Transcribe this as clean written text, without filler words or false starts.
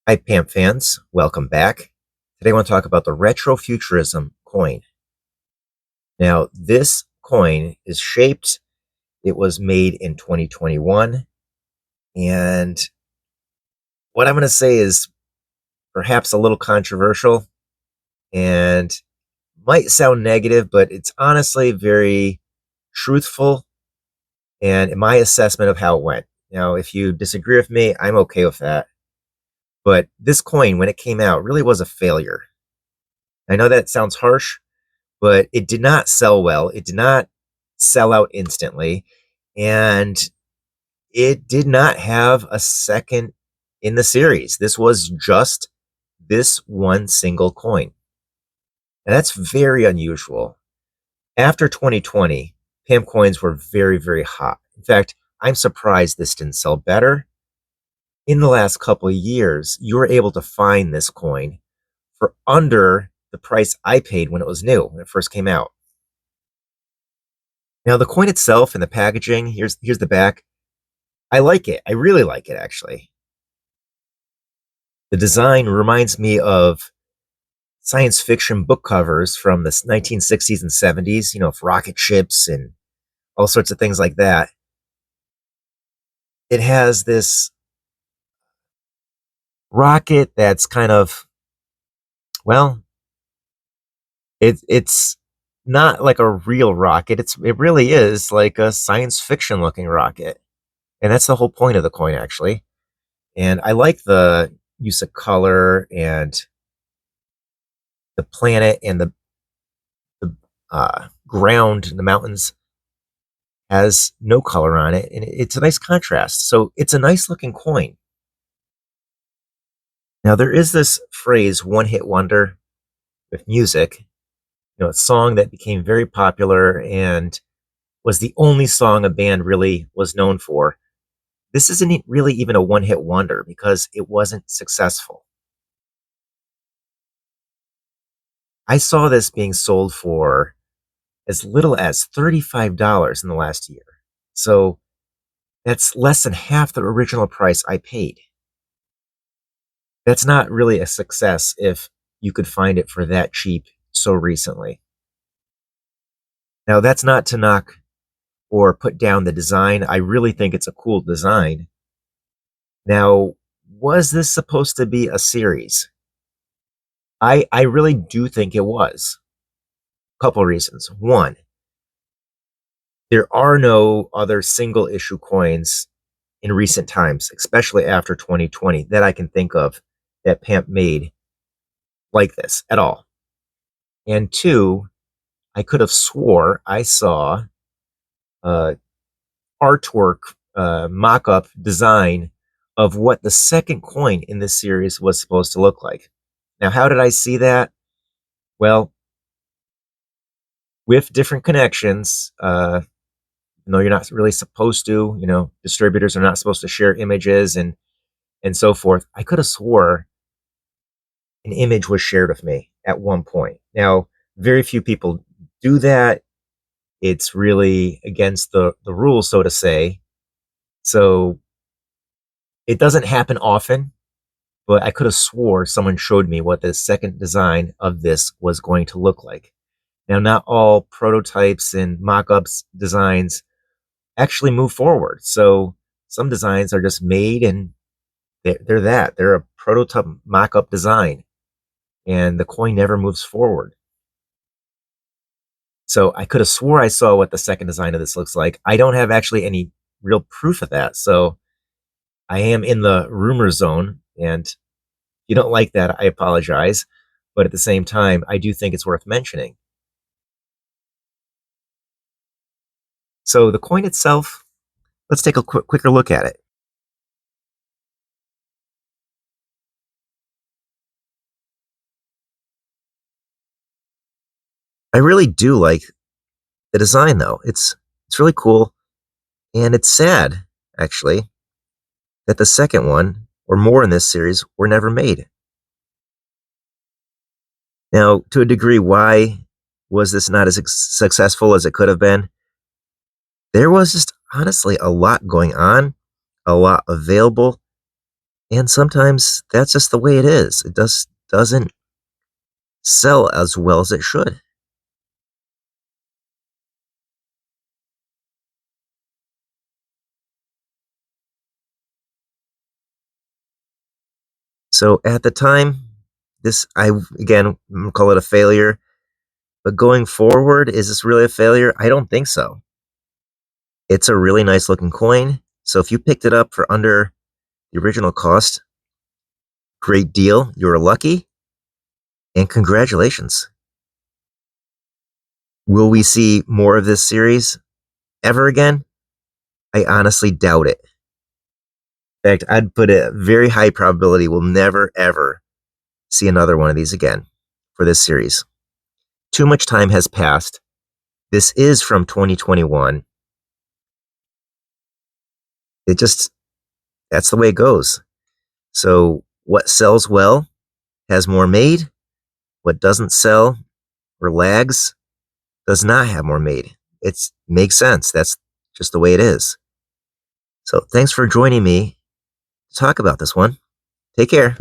Hi, PAMP fans. Welcome back. Today I want to talk about the Retrofuturism coin. Now, this coin is shaped, it was made in 2021. And what I'm going to say is perhaps a little controversial and might sound negative, but it's honestly very truthful and in my assessment of how it went. Now, if you disagree with me, I'm okay with that. But this coin, when it came out, really was a failure. I know that sounds harsh, but it did not sell well. It did not sell out instantly. And it did not have a second in the series. This was just this one single coin. And that's very unusual. After 2020, PAM coins were very, very hot. In fact, I'm surprised this didn't sell better. In the last couple of years, you were able to find this coin for under the price I paid when it was new, when it first came out. Now, the coin itself and the packaging, here's the back. I like it. I really like it, actually. The design reminds me of science fiction book covers from the 1960s and 70s, with rocket ships and all sorts of things like that. It has this rocket that's kind of, well, it's not like a real rocket. It really is like a science fiction looking rocket. And that's the whole point of the coin, actually. And I like the use of color and the planet and the ground, the mountains, has no color on it, and it's a nice contrast. So it's a nice looking coin. Now there is this phrase, "one hit wonder," with music. A song that became very popular and was the only song a band really was known for. This isn't really even a one hit wonder because it wasn't successful. I saw this being sold for as little as $35 in the last year. So that's less than half the original price I paid. That's not really a success if you could find it for that cheap so recently. Now, that's not to knock or put down the design. I really think it's a cool design. Now, was this supposed to be a series? I really do think it was. A couple of reasons. One, there are no other single issue coins in recent times, especially after 2020, that I can think of that PAMP made like this at all. And two, I could have swore I saw artwork, mock-up design of what the second coin in this series was supposed to look like. Now, how did I see that? Well, with different connections, you're not really supposed to, distributors are not supposed to share images and so forth. I could have swore an image was shared with me at one point. Now, very few people do that. It's really against the rules, so to say. So it doesn't happen often, but I could have swore someone showed me what the second design of this was going to look like. Now, not all prototypes and mock-ups designs actually move forward. So some designs are just made and they're that. They're a prototype mock-up design, and the coin never moves forward. So I could have swore I saw what the second design of this looks like. I don't have actually any real proof of that. So I am in the rumor zone, and if you don't like that, I apologize. But at the same time, I do think it's worth mentioning. So the coin itself, let's take a quicker look at it. I really do like the design, though. It's really cool, and it's sad, actually, that the second one, or more in this series, were never made. Now, to a degree, why was this not as successful as it could have been? There was just honestly a lot going on, a lot available, And sometimes that's just the way it is. It doesn't sell as well as it should. So at the time, this I again call it a failure. But going forward, is this really a failure? I don't think so. It's a really nice looking coin. So if you picked it up for under the original cost, great deal. You're lucky, and congratulations. Will we see more of this series ever again? I honestly doubt it. In fact, I'd put a very high probability we'll never ever see another one of these again for this series. Too much time has passed. This is from 2021. It just, that's the way it goes. So, what sells well has more made. What doesn't sell or lags does not have more made. It makes sense. That's just the way it is. So, thanks for joining me to talk about this one. Take care.